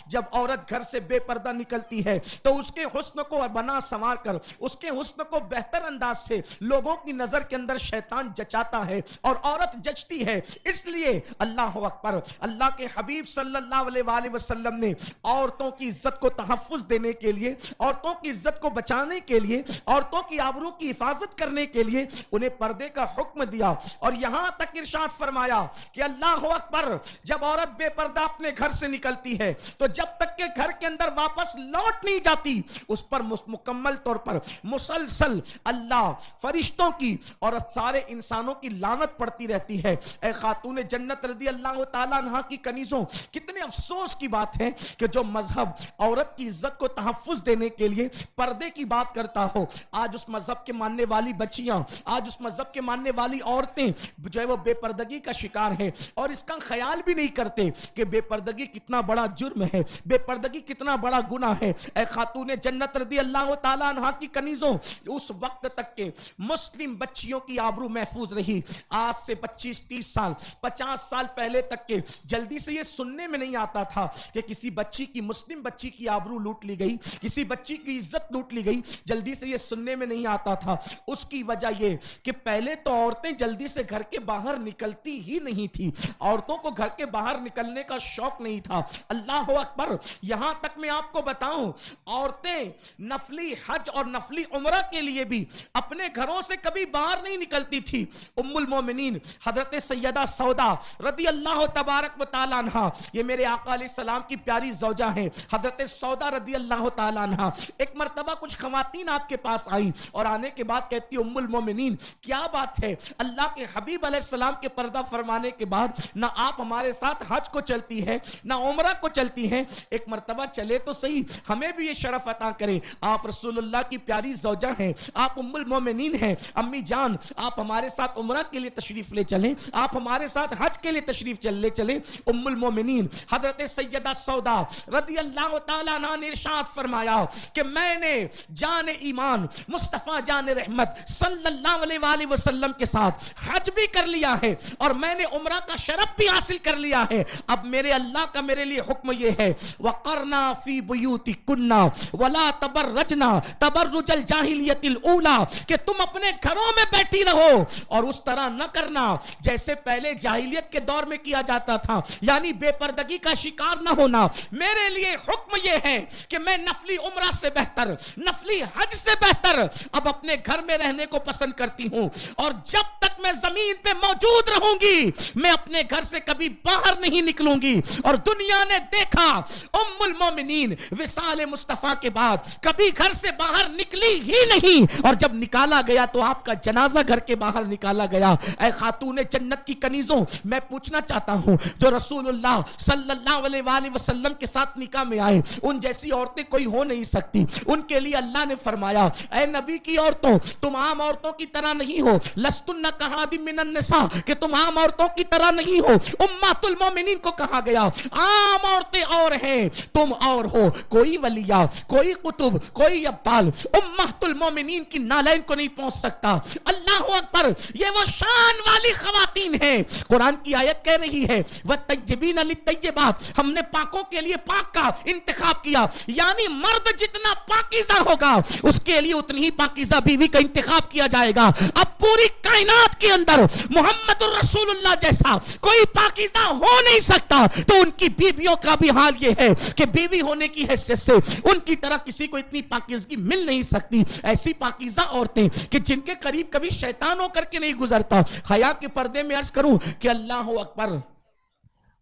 جب عورت گھر سے بے پردہ نکلتی ہے تو اس کے حسن کو بنا سنوار کر اس کے حسن کو بہتر انداز سے لوگوں کی نظر کے اندر شیطان جچاتا ہے اور عورت جچتی ہے. اس لیے اللہ اکبر, اللہ کے حبیب صلی اللہ علیہ وآلہ وسلم نے عورتوں کی عزت کو تحفظ دینے کے لیے, عورتوں کی عزت کو بچانے کے لیے, عورتوں کی آبرو کی حفاظت کرنے کے لیے انہیں پردے کا حکم دیا. اور یہاں تک ارشاد فرمایا کہ اللہ اکبر, جب عورت بے پردہ اپنے گھر سے نکلتی ہے تو جب تک کہ گھر کے اندر واپس لوٹ نہیں جاتی اس پر مکمل طور پر مسلسل اللہ, فرشتوں کی اور سارے انسانوں کی لعنت پڑتی رہتی ہے. اے خاتون جنت رضی اللہ تعالیٰ عنہ کی کنیزوں, کتنے افسوس کی بات ہے کہ جو مذہب عورت کی عزت کو تحفظ دینے کے لیے پردے کی بات کرتا ہو, آج اس مذہب کے ماننے والی بچیاں, آج اس مذہب کے ماننے والی عورتیں جو ہے وہ بے پردگی کا شکار ہے اور اس کا خیال بھی نہیں کرتے کہ بے پردگی کتنا بڑا جرم ہے, بے پردگی کتنا بڑا گناہ ہے. اے خاتون جنت رضی اللہ تعالیٰ عنہ کی کنیزوں, اس وقت تک کہ مسلم بچیوں کی آبرو محفوظ رہی, آج سے 25-30 سال 50 سال پہلے تک کے جلدی سے یہ سننے میں نہیں آتا تھا کہ کسی بچی کی, مسلم بچی کی آبرو لوٹ لی گئی, کسی بچی کی عزت لوٹ لی گئی, جلدی سے یہ سننے میں نہیں آتا تھا. اس کی وجہ یہ کہ پہلے تو عورتیں جلدی سے گھر کے باہر نکلتی ہی نہیں تھی, عورتوں کو گھر کے باہر نکلنے کا شوق نہیں تھا. اللہ اکبر, یہاں تک میں آپ کو بتاؤں, عورتیں نفلی حج اور نفلی عمرہ کے لیے بھی اپنے گھروں سے کبھی باہر نہیں نکلتی تھی. ام المومنین حضرت سیدہ سودا رضی اللہ تبارک و تعالی عنہ, یہ میرے آقا علیہ السلام کی پیاری زوجہ ہیں, حضرت سودا رضی اللہ تعالی عنہ. ایک مرتبہ کچھ خواتین آپ کے پاس آئیں اور آنے کے بعد کہتی ام المومنین کیا بات ہے, اللہ کے حبیب علیہ السلام کے پردہ فرمانے کے بعد نہ آپ ہمارے ساتھ حج کو چلتی ہے نہ عمرہ کو چلتی ہیں, ایک مرتبہ چلے تو صحیح, ہمیں بھی یہ شرف عطا کریں. آپ رسول اللہ کی پیاری زوجہ ہیں, آپ ام المومنین ہیں, امی جان آپ ہمارے ساتھ عمرہ کے لیے تشریف لے چلیں, آپ ہمارے ساتھ حج کے لیے تشریف لے چلیں. ام المومنین حضرت سیدہ سودا رضی اللہ تعالیٰ عنہ نے ارشاد فرمایا کہ میں نے جان ایمان مصطفیٰ جان رحمت صلی اللہ علیہ وآلہ وسلم کے ساتھ حج بھی کر لیا ہے اور میں نے عمرہ کا شرف بھی حاصل کر لیا ہے. اب میرے اللہ کا میرے لیے حکم یہ ہے, وَقَرْنَا فِي بُيُوتِكُنَّ وَلَا تَبَرَّجْنَا تَبَرُّجَ الْجَاهِلِيَّةِ الْأُولَى, کہ تم اپنے گھروں میں بیٹھی رہو اور اس طرح نہ کرنا جیسے پہلے جاہلیت کے دور میں کیا جاتا تھا, یعنی بے پردگی کا شکار نہ ہونا. میرے لیے حکم یہ ہے کہ میں نفلی عمرہ سے بہتر, نفلی حج سے بہتر اب اپنے گھر میں رہنے کو پسند کرتی ہوں, اور جب تک میں زمین پہ موجود رہوں گی میں اپنے گھر سے کبھی باہر نہیں نکلوں گی. اور دنیا نے دیکھا ام المومنین وصال مصطفیٰ کے بعد کبھی گھر سے باہر نکلی ہی نہیں, اور جب نکالا گیا تو آپ کا جنازہ گھر کے باہر نکالا گیا. اے خاتون جنت کی کنیزوں, میں پوچھنا چاہتا ہوں جو رسول اللہ صلی اللہ علیہ وآلہ وسلم کے ساتھ نکاح میں آئے, ان جیسی عورتیں کوئی ہو نہیں سکتی. ان کے لیے اللہ نے فرمایا اے نبی کی عورتوں, تم عام عورتوں کی طرح نہیں ہو, لستن کحادم من النساء, کہ تم عام عورتوں کی طرح نہیں ہو. امہات المومنین کو کہا گیا عام عورتیں اور ہیں, تم اور ہو, کوئی ولیہ, کوئی قطب, کوئی ابدال امہات المومنین کی نالین کو نہیں پہنچ سکتا. اللہ اکبر, یہ وہ شان والی خواتین ہیں. قرآن کی آیت کہہ رہی ہے وَالطَّيِّبِينَ لِلطَّيِّبَاتِ, ہم نے پاکوں کے لیے پاک کا انتخاب کیا, یعنی مرد جتنا پاکیزہ ہوگا اس کے لیے اتنی ہی پاکیزہ بیوی کا انتخاب کیا جائے گا. اب پوری کائنات کے اندر محمد الرسول اللہ جیسا کوئی پاکیزہ ہو نہیں سکتا, تو ان کی بیویوں کا بھی حال یہ ہے کہ بیوی ہونے کی حیثیت سے ان کی طرح کسی کو اتنی پاکیزگی مل نہیں سکتی. ایسی پاکیزہ عورتیں کہ جن کے قریب کبھی شیطان ہو کر کے نہیں گزرتا. حیا کے پردے میں عرض کروں کہ اللہ اکبر,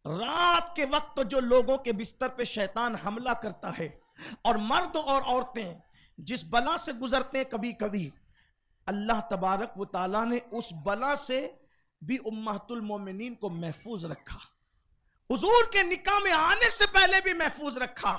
رات کے وقت جو لوگوں کے بستر پہ شیطان حملہ کرتا ہے اور مرد اور عورتیں جس بلا سے گزرتے ہیں, کبھی کبھی اللہ تبارک و تعالیٰ نے اس بلا سے بھی امہات المومنین کو محفوظ رکھا, حضور کے نکاح میں آنے سے پہلے بھی محفوظ رکھا.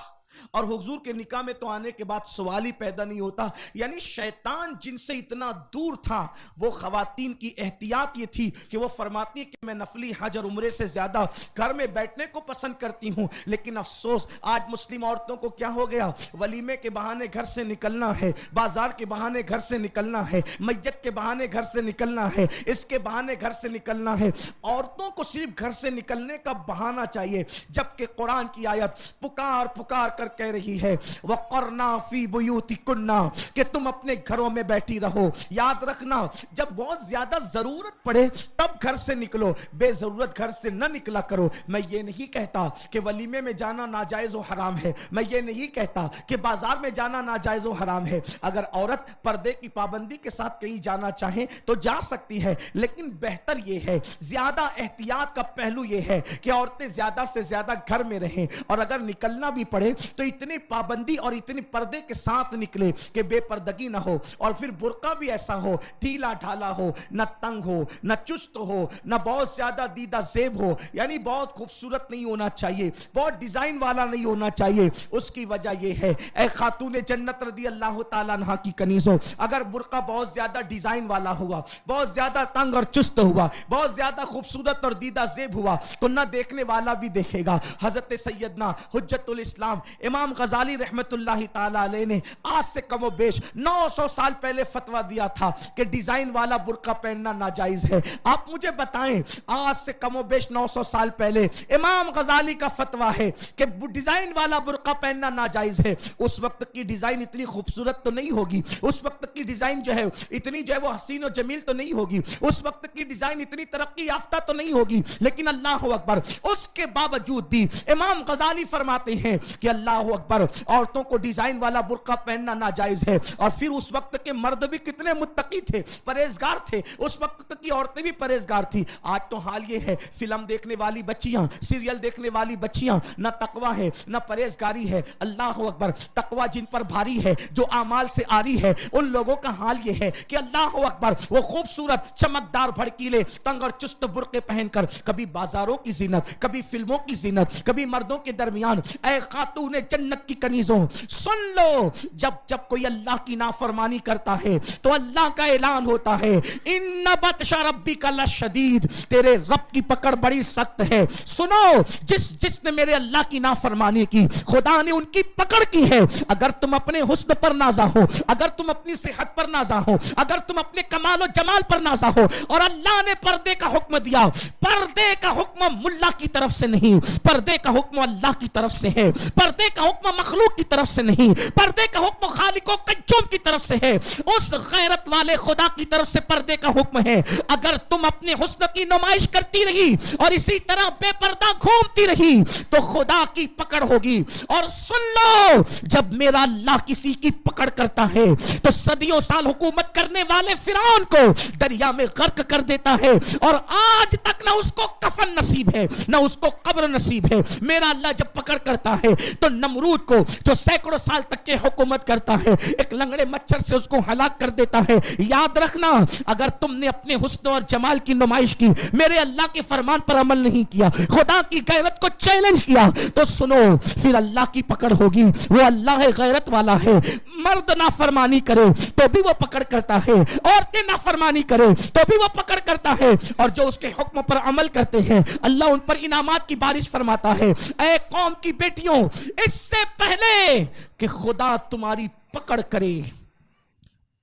اور حضور کے نکاح میں تو آنے کے بعد سوال ہی پیدا نہیں ہوتا. یعنی شیطان جن سے اتنا دور تھا. وہ خواتین کی احتیاط یہ تھی کہ وہ فرماتی کہ میں نفلی حج اور عمرے سے زیادہ گھر میں بیٹھنے کو پسند کرتی ہوں. لیکن افسوس آج مسلم عورتوں کو کیا ہو گیا, ولیمے کے بہانے گھر سے نکلنا ہے, بازار کے بہانے گھر سے نکلنا ہے, میت کے بہانے گھر سے نکلنا ہے, اس کے بہانے گھر سے نکلنا ہے. عورتوں کو صرف گھر سے نکلنے کا بہانہ چاہیے, جبکہ قرآن کی آیت پکار پکار کر کہہ رہی ہے وَقَرْنَا فِي بُيُوتِكُنَّ کہ تم اپنے گھروں میں بیٹھی رہو. یاد رکھنا جب بہت زیادہ ضرورت پڑے تب گھر سے نکلو, بے ضرورت گھر سے نہ نکلا کرو. میں یہ نہیں کہتا کہ ولیمے میں جانا ناجائز و حرام ہے, میں یہ نہیں کہتا کہ بازار میں جانا ناجائز و حرام ہے. اگر عورت پردے کی پابندی کے ساتھ کہیں جانا چاہے تو جا سکتی ہے, لیکن بہتر یہ ہے, زیادہ احتیاط کا پہلو یہ ہے کہ عورتیں زیادہ سے زیادہ گھر میں رہیں, اور اگر نکلنا بھی پڑے تو اتنی پابندی اور اتنی پردے کے ساتھ نکلے کہ بے پردگی نہ ہو. اور پھر برقع بھی ایسا ہو, ڈھیلا ڈھالا ہو, نہ تنگ ہو, نہ چست ہو, نہ بہت زیادہ دیدہ زیب ہو. یعنی بہت خوبصورت نہیں ہونا چاہیے, بہت ڈیزائن والا نہیں ہونا چاہیے. اس کی وجہ یہ ہے اے خاتون جنت رضی اللہ تعالیٰ عنہ کی کنیزوں, اگر برقع بہت زیادہ ڈیزائن والا ہوا, بہت زیادہ تنگ اور چست ہوا, بہت زیادہ خوبصورت اور دیدہ زیب ہوا تو نہ دیکھنے والا بھی دیکھے گا. حضرت سیدنا حجت الاسلام امام غزالی رحمت اللہ تعالیٰ علیہ نے آج سے کم و بیش 900 سال پہلے فتویٰ دیا تھا کہ ڈیزائن والا برقع پہننا ناجائز ہے. آپ مجھے بتائیں, آج سے کم و بیش 900 سال پہلے امام غزالی کا فتویٰ ہے کہ ڈیزائن والا برقع پہننا ناجائز ہے. اس وقت کی ڈیزائن اتنی خوبصورت تو نہیں ہوگی, اس وقت کی ڈیزائن جو ہے اتنی جو ہے وہ حسین و جمیل تو نہیں ہوگی, اس وقت کی ڈیزائن اتنی ترقی یافتہ تو نہیں ہوگی. لیکن اللہ اکبر, اس کے باوجود بھی امام غزالی فرماتے ہیں کہ اللہ اکبر, عورتوں کو ڈیزائن والا برقع پہننا ناجائز ہے. اور پھر اس وقت کے مرد بھی کتنے متقی تھے, پرہیزگار تھے, اس وقت کی عورتیں بھی پرہیزگار تھی. آج تو حال یہ ہے فلم دیکھنے والی بچیاں, سیریل دیکھنے والی بچیاں, نہ تقوی ہے نہ پرہیزگاری ہے. اللہ اکبر, تقوی جن پر بھاری ہے, جو اعمال سے آری ہے, ان لوگوں کا حال یہ ہے کہ اللہ اکبر وہ خوبصورت چمکدار بھڑکیلے تنگ اور چست برقعے پہن کر کبھی بازاروں کی زینت, کبھی فلموں کی زینت, کبھی مردوں کے درمیان. اے خاتون جنت کی کنیزوں سن لو, جب جب کوئی اللہ کی نافرمانی کرتا ہے تو اللہ کا اعلان ہوتا ہے ان بطش ربک لشدید, تیرے رب کی پکڑ بڑی سخت ہے. سنو, جس نے میرے اللہ کی نافرمانی کی خدا نے ان کی پکڑ کی ہے. اگر تم اپنے حسن پر نازا ہو, اگر تم اپنی صحت پر نازا ہو, اگر تم اپنے کمال و جمال پر نازا ہو, اور اللہ نے پردے کا حکم دیا, پردے کا حکم ملا کی طرف سے نہیں, پردے کا حکم اللہ کی طرف سے ہے, پردے کا حکم مخلوق کی طرف سے نہیں, پردے کا حکم خالق و قیوم کی طرف سے ہے, اس غیرت والے خدا کی طرف سے پردے کا حکم ہے. اگر تم اپنے حسن کی نمائش کرتی رہی اور اسی طرح بے پردہ گھومتی رہی تو خدا کی پکڑ ہوگی. اور سن لو, جب میرا اللہ کسی کی پکڑ کرتا ہے تو صدیوں سال حکومت کرنے والے فرعون کو دریا میں غرق کر دیتا ہے, اور آج تک نہ اس کو کفن نصیب ہے نہ اس کو قبر نصیب ہے. میرا اللہ جب پکڑ کرتا ہے تو نمرود کو جو سینکڑوں سال تک کے حکومت کرتا ہے, ایک لنگڑے مچھر سے اس کو ہلاک کر دیتا ہے. یاد رکھنا, اگر تم نے اپنے حسن اور جمال کی نمائش کی, میرے اللہ کے فرمان پر عمل نہیں کیا, خدا کی غیرت کو چیلنج کیا, تو سنو پھر اللہ کی پکڑ ہوگی. وہ اللہ غیرت والا ہے. مرد نافرمانی کرے تو بھی وہ پکڑ کرتا ہے, عورتیں نافرمانی کرے تو بھی وہ پکڑ کرتا ہے, اور جو اس کے حکم پر عمل کرتے ہیں اللہ ان پر انعامات کی بارش فرماتا ہے. اے قوم کی بیٹیوں, اس سے پہلے کہ خدا تمہاری پکڑ کرے,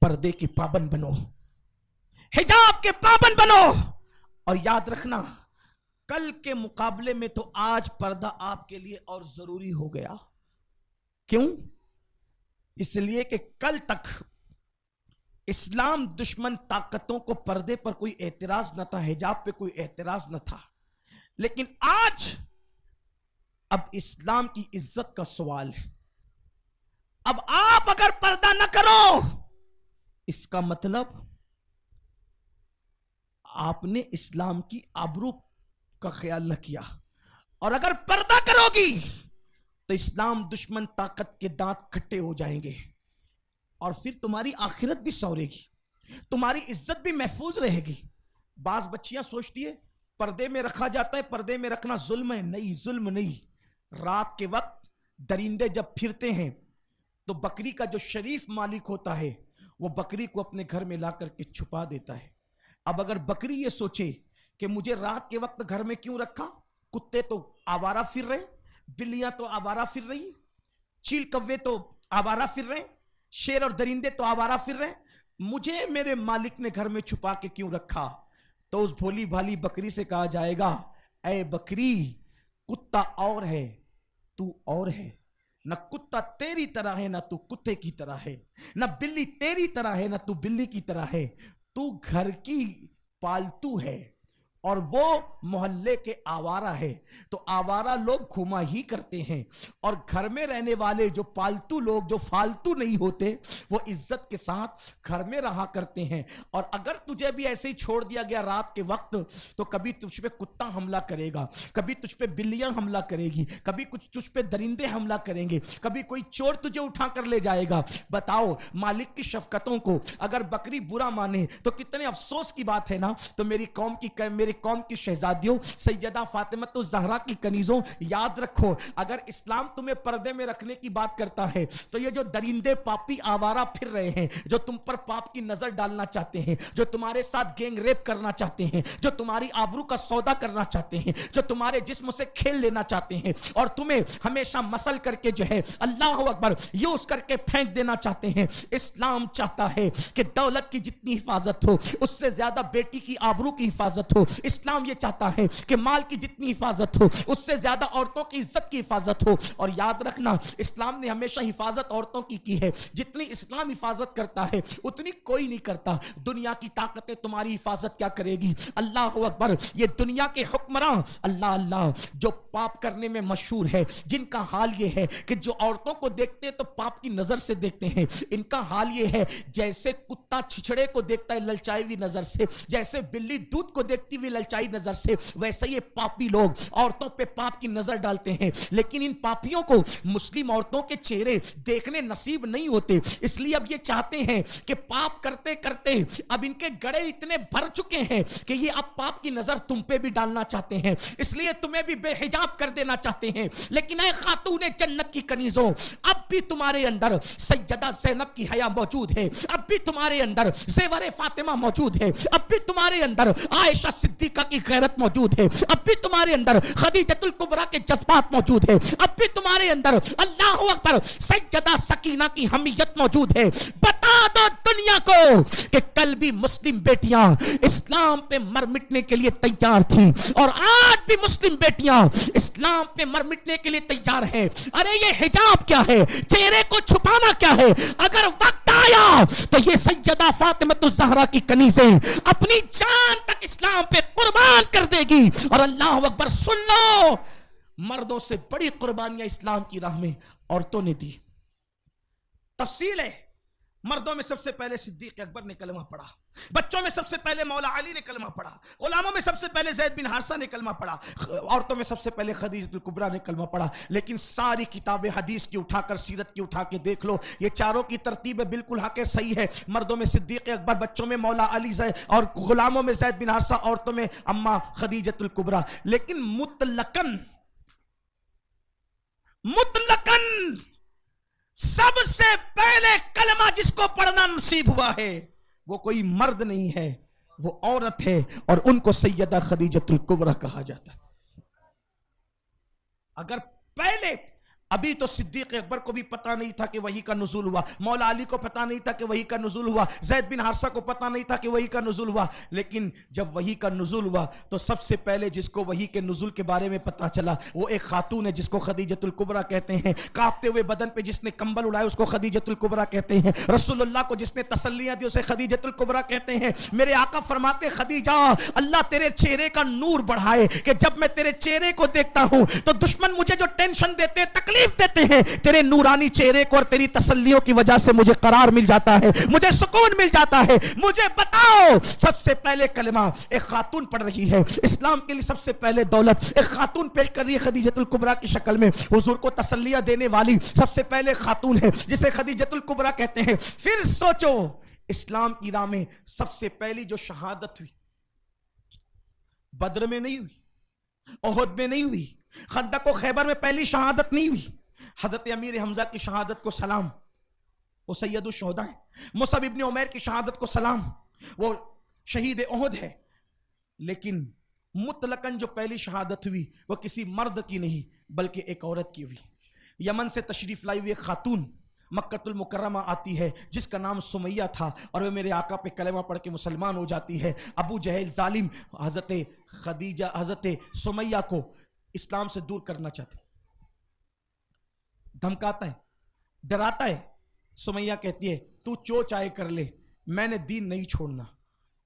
پردے کی پابند بنو, حجاب کے پابند بنو. اور یاد رکھنا, کل کے مقابلے میں تو آج پردہ آپ کے لیے اور ضروری ہو گیا. کیوں؟ اس لیے کہ کل تک اسلام دشمن طاقتوں کو پردے پر کوئی اعتراض نہ تھا, حجاب پہ کوئی اعتراض نہ تھا. لیکن آج اب اسلام کی عزت کا سوال ہے. اب آپ اگر پردہ نہ کرو, اس کا مطلب آپ نے اسلام کی آبرو کا خیال نہ کیا. اور اگر پردہ کرو گی تو اسلام دشمن طاقت کے دانت کھٹے ہو جائیں گے, اور پھر تمہاری آخرت بھی سورے گی, تمہاری عزت بھی محفوظ رہے گی. بعض بچیاں سوچتی ہے پردے میں رکھا جاتا ہے, پردے میں رکھنا ظلم ہے. نہیں, ظلم نہیں. رات کے وقت درندے جب پھرتے ہیں تو بکری کا جو شریف مالک ہوتا ہے وہ بکری کو اپنے گھر میں لا کر کے چھپا دیتا ہے. اب اگر بکری یہ سوچے کہ مجھے رات کے وقت گھر میں کیوں رکھا, کتے تو آوارہ پھر رہے, بلیاں تو آوارہ پھر رہی, چیل کوے تو آوارہ پھر رہے, شیر اور درندے تو آوارہ پھر رہے, مجھے میرے مالک نے گھر میں چھپا کے کیوں رکھا؟ تو اس بھولی بھالی بکری سے کہا جائے گا, اے بکری, کتا اور ہے, تو اور ہے. نہ کتا تیری طرح ہے, نہ تو کتے کی طرح ہے, نہ بلی تیری طرح ہے, نہ تو بلی کی طرح ہے. تو گھر کی پالتو ہے اور وہ محلے کے آوارہ ہے. تو آوارہ لوگ گھما ہی کرتے ہیں, اور گھر میں رہنے والے جو پالتو لوگ, جو فالتو نہیں ہوتے, وہ عزت کے ساتھ گھر میں رہا کرتے ہیں. اور اگر تجھے بھی ایسے ہی چھوڑ دیا گیا رات کے وقت, تو کبھی تجھ پہ کتا حملہ کرے گا, کبھی تجھ پہ بلیاں حملہ کرے گی, کبھی کچھ تجھ پہ درندے حملہ کریں گے, کبھی کوئی چور تجھے اٹھا کر لے جائے گا. بتاؤ, مالک کی شفقتوں کو اگر بکری برا مانے تو کتنے افسوس کی بات ہے نا. تو میری قوم کی شہزادیوں, سیدہ فاطمہ الزہرا کی کنیزوں, یاد رکھو, اگر اسلام تمہیں پردے میں رکھنے کی بات کرتا ہے تو یہ جو درندے پاپی آوارہ پھر رہے ہیں, جو تم پر پاپ کی نظر ڈالنا چاہتے ہیں, جو تمہارے ساتھ گینگ ریپ کرنا چاہتے ہیں, جو تمہاری آبرو کا سودا کرنا چاہتے ہیں, جو تمہارے جسم سے کھیل لینا چاہتے ہیں, اور تمہیں ہمیشہ مسل کر کے جو ہے اللہ اکبر یوز کر کے پھینک دینا چاہتے ہیں, اسلام چاہتا ہے کہ دولت کی جتنی حفاظت ہو اس سے زیادہ بیٹی کی آبرو کی حفاظت ہو. اسلام یہ چاہتا ہے کہ مال کی جتنی حفاظت ہو اس سے زیادہ عورتوں کی عزت کی حفاظت ہو. اور یاد رکھنا, اسلام نے ہمیشہ حفاظت عورتوں کی ہے. جتنی اسلام حفاظت کرتا ہے اتنی کوئی نہیں کرتا. دنیا کی طاقتیں تمہاری حفاظت کیا کرے گی؟ اللہ اکبر. یہ دنیا کے حکمراں اللہ جو پاپ کرنے میں مشہور ہے, جن کا حال یہ ہے کہ جو عورتوں کو دیکھتے ہیں تو پاپ کی نظر سے دیکھتے ہیں, ان کا حال یہ ہے جیسے کتا چھچڑے کو دیکھتا ہے للچائی ہوئی نظر سے, جیسے بلی دودھ کو دیکھتی ہوئی للچائی نظر سے, ویسے یہ پاپی لوگ عورتوں پہ پاپ کی نظر ڈالتے ہیں. لیکن ان پاپیوں کو مسلم عورتوں کے چہرے دیکھنے نصیب نہیں ہوتے, اس لیے اب یہ چاہتے ہیں کہ پاپ کرتے کرتے اب ان کے گڑے اتنے بھر چکے ہیں کہ یہ اب پاپ کی نظر تم پہ بھی ڈالنا چاہتے ہیں, اس لیے تمہیں بھی بے حجاب کر دینا چاہتے ہیں. لیکن اے خاتون جنت کی کنیزوں, اب بھی تمہارے اندر سیدہ زینب کی حیا موجود ہے, اب بھی تمہارے اندر زیور فاطمہ موجود ہے, اب بھی تمہارے اندر عائشہ صدیقہ کی غیرت موجود ہے, اب بھی تمہارے اندر خدیجۃ الکبریٰ کے جذبات موجود ہے, اب بھی تمہارے اندر اللہ اکبر سیدہ سکینہ کی حمیت موجود ہے. بتا دو دنیا کو کہ کل بھی مسلم بیٹیاں اسلام پہ مر مٹنے کے لیے تیار تھیں, اور آج بھی مسلم بیٹیاں اسلام پہ مر مٹنے کے لیے تیار ہیں. ارے یہ حجاب کیا ہے, چہرے کو چھپانا کیا ہے؟ اگر وقت آیا تو یہ سیدہ فاطمہ الزہرا کی کنیزیں اپنی جان تک اسلام پہ قربان کر دے گی. اور اللہ اکبر, سن لو, مردوں سے بڑی قربانیاں اسلام کی راہ میں عورتوں نے دی. تفصیل ہے, مردوں میں سب سے پہلے صدیق اکبر نے کلمہ پڑھا, بچوں میں سب سے پہلے مولا علی نے کلمہ پڑھا, غلاموں میں سب سے پہلے زید بن حارثہ نے کلمہ پڑھا, عورتوں میں سب سے پہلے خدیجہ الکبریٰ نے کلمہ پڑھا. لیکن ساری کتاب حدیث کی اٹھا کر, سیرت کی اٹھا کے دیکھ لو, یہ چاروں کی ترتیب بالکل حق صحیح ہے. مردوں میں صدیق اکبر, بچوں میں مولا علی, اور غلاموں میں زید بن حارثہ, عورتوں میں اما خدیجہ الکبریٰ. لیکن مطلقاً سب سے پہلے کلمہ جس کو پڑھنا نصیب ہوا ہے وہ کوئی مرد نہیں ہے, وہ عورت ہے, اور ان کو سیدہ خدیجہ الکبریٰ کہا جاتا ہے. اگر پہلے, ابھی تو صدیق اکبر کو بھی پتہ نہیں تھا کہ وحی کا نزول ہوا, مولا علی کو پتہ نہیں تھا کہ وحی کا نزول ہوا, زید بن حارثہ کو پتہ نہیں تھا کہ وحی کا نزول ہوا. لیکن جب وحی کا نزول ہوا تو سب سے پہلے جس کو وحی کے نزول کے بارے میں پتہ چلا وہ ایک خاتون ہے جس کو خدیجہ الکبریٰ کہتے ہیں. کانپتے ہوئے بدن پہ جس نے کمبل اڑایا اس کو خدیجہ الکبریٰ کہتے ہیں. رسول اللہ کو جس نے تسلیاں دی اسے خدیجہ الکبریٰ کہتے ہیں. میرے آقا فرماتے, خدیجہ اللہ تیرے چہرے کا نور بڑھائے کہ جب میں تیرے چہرے کو دیکھتا ہوں تو دشمن مجھے جو ٹینشن دیتے ہیں, تکلیف دیتے ہیں, تیرے نورانی چہرے کو اور تیری تسلیوں کی وجہ سے مجھے قرار مل جاتا ہے, مجھے سکون مل جاتا ہے. مجھے بتاؤ, سب سے پہلے کلمہ ایک خاتون پڑھ رہی ہے, اسلام کے لیے سب سے پہلے دولت ایک خاتون پیش کر رہی ہے خدیجہ الکبریٰ کی شکل میں. حضور کو تسلیہ دینے والی سب سے پہلے خاتون ہے جسے خدیجہ الکبریٰ کہتے ہیں. پھر سوچو, اسلام کی راہ میں سب سے پہلی جو شہادت ہوئی بدر میں نہیں ہوئی, احد میں نہیں ہوئی, خندق و خیبر میں پہلی شہادت نہیں ہوئی, حضرت امیر حمزہ کی شہادت کو سلام، وہ سید الشہداء ہے. مصعب ابن عمیر کی شہادت کو سلام، وہ شہید احد ہے. لیکن مطلقاً جو پہلی شہادت ہوئی وہ کسی مرد کی نہیں بلکہ ایک عورت کی ہوئی. یمن سے تشریف لائی ہوئی ایک خاتون مکہ المکرمہ آتی ہے جس کا نام سمیہ تھا، اور وہ میرے آقا پہ کلمہ پڑھ کے مسلمان ہو جاتی ہے. ابو جہل ظالم حضرت خدیجہ حضرت سمیہ کو اسلام سے دور کرنا چاہتے، دھمکاتا ہے، ڈراتا ہے. سمیہ کہتی ہے تو جو چاہے کر لے، میں نے دین نہیں چھوڑنا.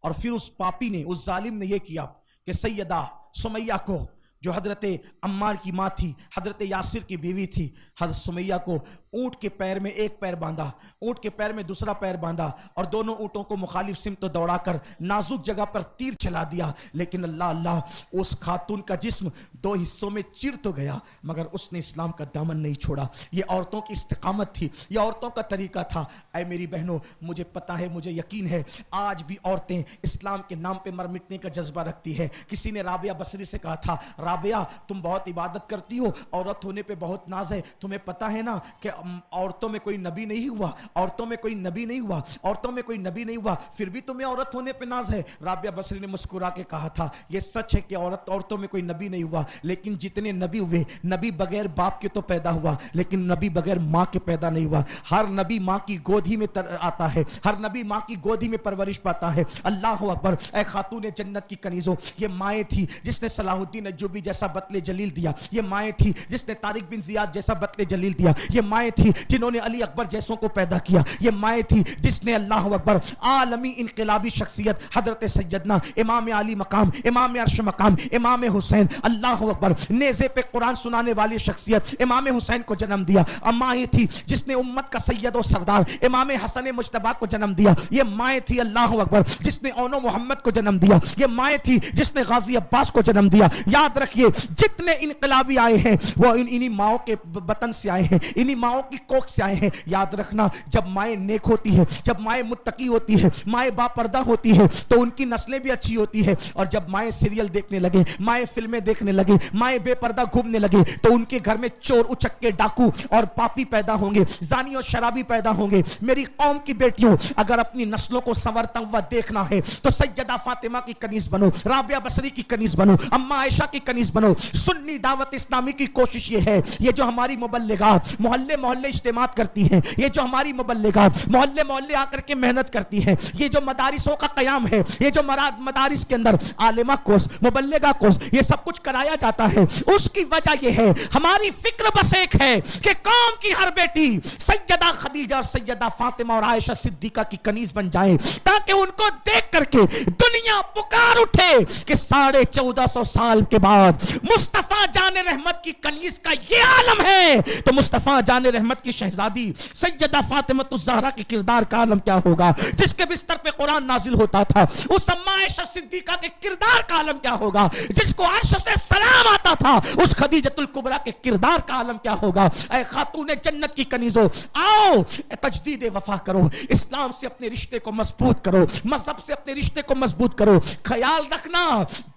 اور پھر اس پاپی نے، اس ظالم نے یہ کیا کہ سیدہ سمیہ کو، جو حضرت عمار کی ماں تھی، حضرت یاسر کی بیوی تھی، حضرت سمیہ کو اونٹ کے پیر میں ایک پیر باندھا، اونٹ کے پیر میں دوسرا پیر باندھا، اور دونوں اونٹوں کو مخالف سمت دوڑا کر نازک جگہ پر تیر چلا دیا. لیکن اللہ اس خاتون کا جسم دو حصوں میں چر تو گیا مگر اس نے اسلام کا دامن نہیں چھوڑا. یہ عورتوں کی استقامت تھی، یہ عورتوں کا طریقہ تھا. اے میری بہنوں، مجھے پتا ہے، مجھے یقین ہے آج بھی عورتیں اسلام کے نام پہ مر مٹنے کا جذبہ رکھتی ہے. کسی نے رابعہ بصری سے کہا تھا، رابعہ تم بہت عبادت کرتی ہو، عورت ہونے پہ بہت ناز ہے، تمہیں پتا ہے نا کہ عورتوں میں کوئی نبی نہیں ہوا، عورتوں میں کوئی نبی نہیں ہوا، عورتوں میں کوئی نبی نہیں ہوا، پھر بھی تمہیں عورت ہونے پہ ناز ہے. رابعہ بصری نے مسکرا کے کہا تھا، یہ سچ ہے کہ عورتوں میں کوئی نبی نہیں ہوا، لیکن جتنے نبی ہوئے، نبی بغیر باپ کے تو پیدا ہوا لیکن نبی بغیر ماں کے پیدا نہیں ہوا. ہر نبی ماں کی گود ہی میں آتا ہے، ہر نبی ماں کی گود ہی میں پرورش پاتا ہے. اللہ اکبر. اے خاتون جنت کی کنیزوں، یہ مائیں تھی جس نے صلاح الدین ایوبی جیسا بطل جلیل دیا، یہ مائیں تھی جس نے طارق بن زیاد جیسا بطل جلیل دیا، یہ مائیں تھی جنہوں نے علی اکبر جیسوں کو پیدا کیا، یہ مائیں تھی جس نے اللہ اکبر عالمی انقلابی شخصیت حضرت سیدنا امام علی مقام، امام عرش مقام، امام حسین، اللہ اکبر، نیزے پہ قرآن سنانے والی شخصیت امام حسین کو جنم دیا. مائیں تھی جس نے امت کا سید و سردار امام حسن مجتبی کو جنم دیا. یہ مائیں تھی اللہ اکبر جس نے اونو محمد کو جنم دیا. یہ مائیں تھی جس نے غازی عباس کو جنم دیا. یاد رکھیے جتنے انقلابی آئے ہیں وہ انہی ماؤں کے بطن سے آئے ہیں، انہی ماؤں کی کوکھ سے آئے ہیں. یاد رکھنا جب مائیں نیک ہوتی ہے، جب مائیں متقی ہوتی ہے، مائیں با پردہ ہوتی ہے تو ان کی نسلیں بھی اچھی ہوتی ہے. اور جب مائیں سیریل دیکھنے لگے، مائیں فلمیں دیکھنے لگے، مائیں بے پردہ گھومنے لگے تو ان کے گھر میں چور اچکے ڈاکو اور پاپی پیدا ہوں گے، زانی اور شرابی پیدا ہوں گے. میری قوم کی بیٹیوں، اگر اپنی نسلوں کو سنورتا ہوا دیکھنا ہے تو سیدہ فاطمہ کی کنیز بنو، رابعہ بصری کی کنیز بنو، اما عائشہ کی کنیز بنو. سنی دعوت اسلامی کی کوشش یہ ہے، یہ جو ہماری مبلغات محلے محلے اجتماعات کرتی ہیں، یہ جو ہماری مبلغات محلے محلے آ کر کے محنت کرتی ہیں، یہ جو مدارسوں کا قیام ہے، یہ جو مدارس کے اندر عالمہ کورس، مبلغہ کورس، یہ سب کچھ کرایا جاتا ہے، اس کی وجہ یہ ہے ہماری فکر بس ایک ہے کہ قوم کی ہر بیٹی سیدہ خدیجہ اور سیدہ فاطمہ اور عائشہ صدیقہ کی کنیز بن جائے، تاکہ ان کو دیکھ کر کے دنیا پکار اٹھے کہ 1450 سال کے بعد مصطفیٰ جان رحمت کی کنیز کا یہ عالم ہے تو مصطفیٰ جان رحمت کی شہزادی سیدہ فاطمہ الزہرا کے کردار کا عالم کیا ہوگا. جس کے بستر پہ قرآن نازل ہوتا تھا اس اما عائشہ صدیقہ کے کردار کا عالم کیا ہوگا. جس کو عرش سے سلام آتا تھا اس خدیجۃ الکبریٰ کے کردار کا عالم کیا ہوگا. اے خاتون جنت کی کنیزوں، آؤ تجدید وفا کرو، اسلام سے اپنے رشتے کو مضبوط کرو، مذہب سے اپنے رشتے کو مضبوط کرو. خیال رکھنا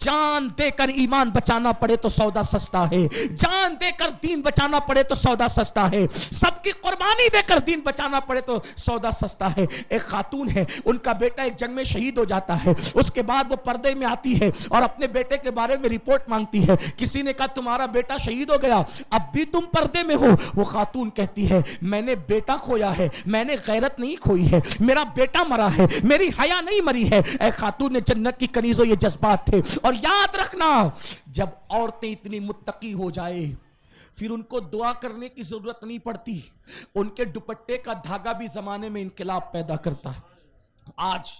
جان دے کر ایمان بچانا پڑے تو سودا سستا ہے، جان دے کر دین بچانا پڑے تو سودا سستا ہے، سب کی قربانی دے کر دین بچانا پڑے تو سودا سستا ہے. ایک خاتون ہے، ان کا بیٹا ایک جنگ میں شہید ہو جاتا ہے، اس کے بعد وہ پردے میں آتی ہے اور اپنے بیٹے کے بارے میں رپورٹ مانگتی ہے. کسی نے کہا تمہارا بیٹا شہید ہو گیا، اب بھی تم پردے میں ہو. وہ خاتون کہتی ہے میں نے بیٹا کھویا ہے، میں نے غیرت نہیں کھوئی ہے، میرا بیٹا مرا ہے، میری حیا نہیں مری ہے. اے خاتون جنت کی کنیزوں، یہ جذبات تھے. اور یاد رکھنا جب عورتیں اتنی متقی ہو جائے پھر ان کو دعا کرنے کی ضرورت نہیں پڑتی، ان کے دوپٹے کا دھاگا بھی زمانے میں انقلاب پیدا کرتا ہے. آج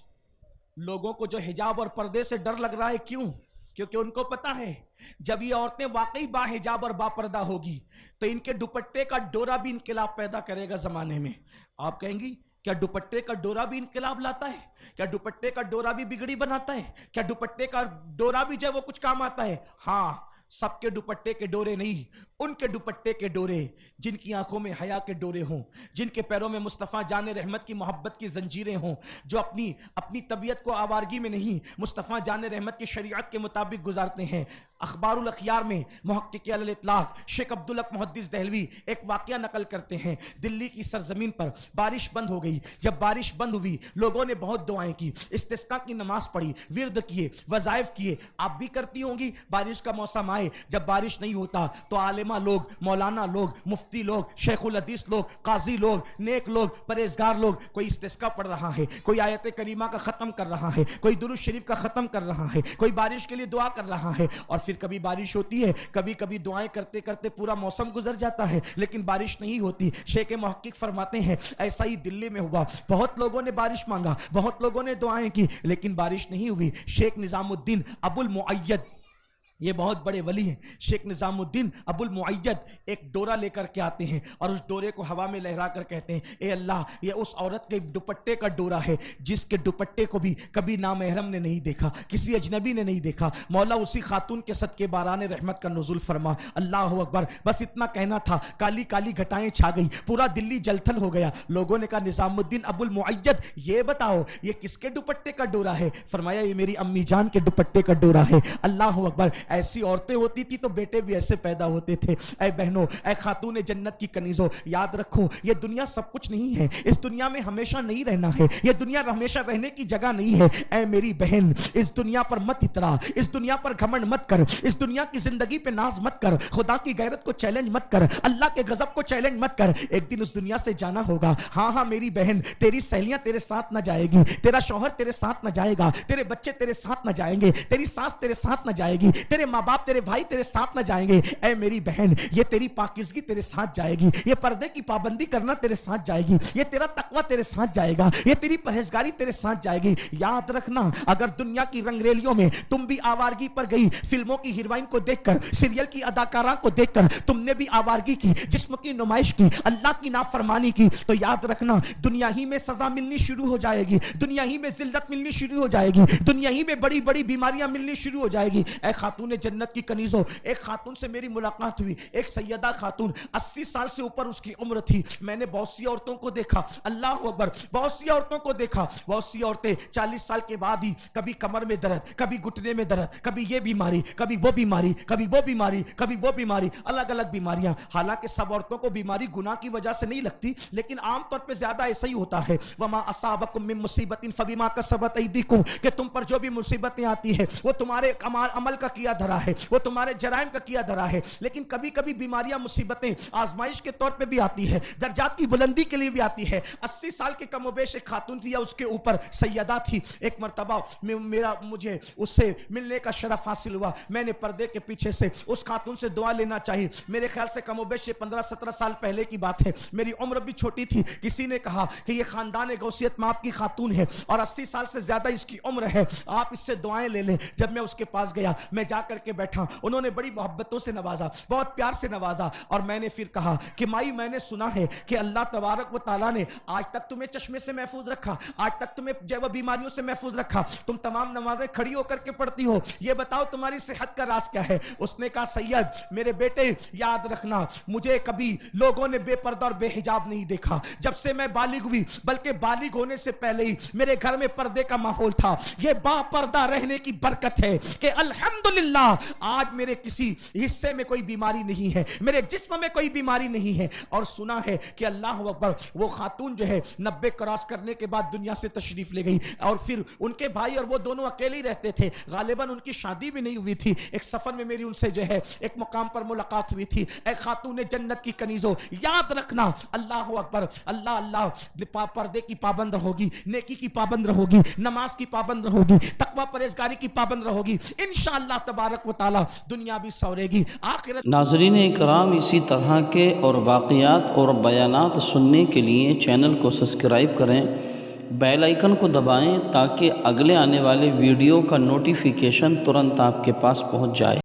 لوگوں کو جو حجاب اور پردے سے ڈر لگ رہا ہے، کیوں؟ کیونکہ ان کو پتا ہے جب یہ عورتیں واقعی با حجاب اور با پردہ ہوگی تو ان کے دوپٹے کا ڈورا بھی انقلاب پیدا کرے گا زمانے میں. آپ کہیں گی کیا دوپٹے کا ڈورا بھی انقلاب لاتا ہے؟ کیا دوپٹے کا ڈورا بھی بگڑی بناتا ہے؟ کیا دوپٹے کا ڈورا بھی جو وہ کچھ کام آتا ہے؟ ہاں، سب کے دوپٹے کے ڈورے نہیں، ان کے دوپٹے کے ڈورے جن کی آنکھوں میں حیا کے ڈورے ہوں، جن کے پیروں میں مصطفیٰ جان رحمت کی محبت کی زنجیریں ہوں، جو اپنی طبیعت کو آوارگی میں نہیں مصطفیٰ جان رحمت کی شریعت کے مطابق گزارتے ہیں۔ اخبار الاخیار میں محقق علی الاطلاق شیخ عبدالحق محدث دہلوی ایک واقعہ نقل کرتے ہیں۔ دلی کی سرزمین پر بارش بند ہو گئی۔ جب بارش بند ہوئی لوگوں نے بہت دعائیں کی، استسقاء کی نماز پڑھی، ورد کیے، وظائف کیے۔ آپ بھی کرتی ہوں گی، بارش کا موسم آئے جب بارش نہیں ہوتا تو عالمہ لوگ، مولانا لوگ، مفتی لوگ، شیخ الحدیث لوگ، قاضی لوگ، نیک لوگ، پرہیزگار لوگ، کوئی استسقاء پڑھ رہا ہے، کوئی آیت کریمہ کا ختم کر رہا ہے، کوئی درود شریف کا ختم کر رہا ہے، کوئی بارش کے لیے دعا کر رہا ہے۔ اور پھر کبھی بارش ہوتی ہے، کبھی کبھی دعائیں کرتے کرتے پورا موسم گزر جاتا ہے لیکن بارش نہیں ہوتی۔ شیخ محقق فرماتے ہیں ایسا ہی دلی میں ہوا، بہت لوگوں نے بارش مانگا، بہت لوگوں نے دعائیں کی لیکن بارش نہیں ہوئی۔ شیخ نظام الدین ابو المعید، یہ بہت بڑے ولی ہیں، شیخ نظام الدین ابو المعید ایک ڈورا لے کر کے آتے ہیں اور اس ڈورے کو ہوا میں لہرا کر کہتے ہیں اے اللہ یہ اس عورت کے دوپٹے کا ڈورا ہے جس کے دوپٹے کو بھی کبھی نامحرم نے نہیں دیکھا، کسی اجنبی نے نہیں دیکھا۔ مولا اسی خاتون کے صدقے باران رحمت کا نزول فرما۔ اللہ اکبر، بس اتنا کہنا تھا، کالی کالی گھٹائیں چھا گئی، پورا دلی جل تھل ہو گیا۔ لوگوں نے کہا نظام الدین ابو المعید یہ بتاؤ یہ کس کے دوپٹے کا ڈورا ہے؟ فرمایا یہ میری امی جان کے دوپٹے کا ڈورا ہے۔ اللہ اکبر، ایسی عورتیں ہوتی تھی تو بیٹے بھی ایسے پیدا ہوتے تھے۔ اے بہنوں، اے خاتون جنت کی کنیزوں، یاد رکھو یہ دنیا سب کچھ نہیں ہے، اس دنیا میں ہمیشہ نہیں رہنا ہے، یہ دنیا ہمیشہ رہنے کی جگہ نہیں ہے۔ اے میری بہن، اس دنیا پر مت اترا، اس دنیا پر گھمنڈ مت کر، اس دنیا کی زندگی پہ ناز مت کر، خدا کی غیرت کو چیلنج مت کر، اللہ کے غضب کو چیلنج مت کر۔ ایک دن اس دنیا سے جانا ہوگا۔ ہاں ہاں میری بہن، تیری سہیلیاں تیرے ساتھ نہ جائے گی، تیرا شوہر تیرے ساتھ نہ جائے گا، تیرے بچے تیرے ساتھ نہ جائیں گے، تیری ساس تیرے ساتھ نہ جائے گی، تیرے ماں باپ تیرے بھائی تیرے ساتھ نہ جائیں گے۔ اے میری بہن، یہ تیری پاکیزگی تیرے ساتھ جائے گی، یہ پردے کی پابندی کرنا تیرے ساتھ جائے گی، یہ تیرا تقوی تیرے ساتھ جائے گا، یہ تیری پرہیزگاری تیرے ساتھ جائے گی۔ یاد رکھنا اگر دنیا کی رنگ ریلیوں میں تم بھی آوارگی پر گئی، فلموں کی ہیروئن کو دیکھ کر، سیریل کی اداکارہ کو دیکھ کر تم نے بھی آوارگی کی، جسم کی نمائش کی، اللہ کی نافرمانی کی، تو یاد رکھنا دنیا ہی میں سزا ملنی شروع ہو جائے گی، دنیا ہی میں ذلت ملنی شروع ہو جائے گی، دنیا ہی میں بڑی بڑی بیماریاں ملنی شروع ہو جائے گی۔ اے خاتون جنت کی کنیزوں، ایک خاتون سے میری ملاقات ہوئی، ایک سیدہ خاتون، 80 سال سے اوپر اس کی عمر تھی۔ میں نے بہت سی عورتوں کو دیکھا، اللہ اکبر، بہت سی عورتوں کو دیکھا، بہت سی عورتیں 40 سال کے بعد ہی کبھی کمر میں درد، کبھی گھٹنے میں درد، کبھی یہ بیماری، کبھی وہ بیماری، کبھی وہ بیماری، کبھی وہ بیماری، الگ الگ بیماریاں۔ حالانکہ سب عورتوں کو بیماری گناہ کی وجہ سے نہیں لگتی لیکن عام طور پہ زیادہ ایسا ہی ہوتا ہے۔ وما اصابکم من مصیبت فبما کسبت ایدیکم، کہ تم پر جو بھی مصیبتیں آتی ہیں وہ تمہارے عمل کا کیا دھرا ہے، وہ تمہارے جرائم کا کیا دھرا ہے۔ لیکن کبھی کبھی بیماریاں، مصیبتیں آزمائش کے طور پہ بھی آتی ہے، درجات کی بلندی کے لیے بھی آتی ہے۔ 80 سال کے کم و بیش ایک خاتون تھی یا اس کے اوپر سیدہ تھی۔ ایک مرتبہ مجھے اس سے ملنے کا شرف حاصل ہوا، میں نے پردے کے پیچھے سے اس خاتون سے دعا لینا چاہی۔ میرے خیال سے کم و بیش 15-17 سال پہلے کی بات ہے، میری عمر بھی چھوٹی تھی۔ کسی نے کہا کہ یہ خاندان غوثیت مآب کی خاتون ہے اور 80 سال سے زیادہ اس کی عمر ہے، آپ اس سے دعائیں لے لیں۔ جب میں اس کے پاس گیا، میں جا کر کے بیٹھا، انہوں نے بڑی محبتوں سے نوازا، بہت پیار سے نوازا، اور میں نے پھر کہا کہ مائی میں نے سنا ہے کہ اللہ تبارک و تعالیٰ نے آج تک تمہیں چشمے سے محفوظ رکھا، آج تک تمہیں جو بیماریوں سے محفوظ رکھا، تم تمام نمازیں کھڑی ہو کر کے پڑھتی ہو، یہ بتاؤ تمہاری صحت کا راز کیا ہے؟ اس نے کہا سید میرے بیٹے یاد رکھنا مجھے کبھی لوگوں نے بے پردہ اور بے حجاب نہیں دیکھا، جب سے میں بالغ ہوئی، بلکہ بالغ ہونے سے پہلے ہی میرے گھر میں پردے کا ماحول تھا۔ یہ با پردہ رہنے کی برکت ہے کہ الحمدللہ آج میرے کسی حصے میں کوئی بیماری نہیں ہے، میرے جسم میں کوئی بیماری نہیں ہے۔ اور سنا ہے کہ اللہ اکبر وہ خاتون جو ہے 90 کراس کرنے کے بعد دنیا سے تشریف لے گئی، اور پھر ان کے بھائی اور وہ دونوں اکیلے ہی رہتے تھے، غالباً ان کی شادی بھی نہیں ہوئی تھی۔ ایک سفر میں میری ان سے جو ہے ایک مقام پر ملاقات ہوئی تھی۔ اے خاتون جنت کی کنیزوں، یاد رکھنا اللہ اکبر، اللہ اللہ پردے کی پابند رہوگی، نیکی کی پابند رہوگی، نماز کی پابند رہوگی، تقوی پرہیزگاری کی پابند رہوگی، انشاءاللہ تبارک و تعالی دنیا بھی سورے گی، آخرت۔ ناظرین اکرام، اسی طرح کے اور واقعات اور بیانات سننے کے لیے چینل کو سبسکرائب کریں، بیل آئیکن کو دبائیں تاکہ اگلے آنے والے ویڈیو کا نوٹیفیکیشن ترنت آپ کے پاس پہنچ جائے۔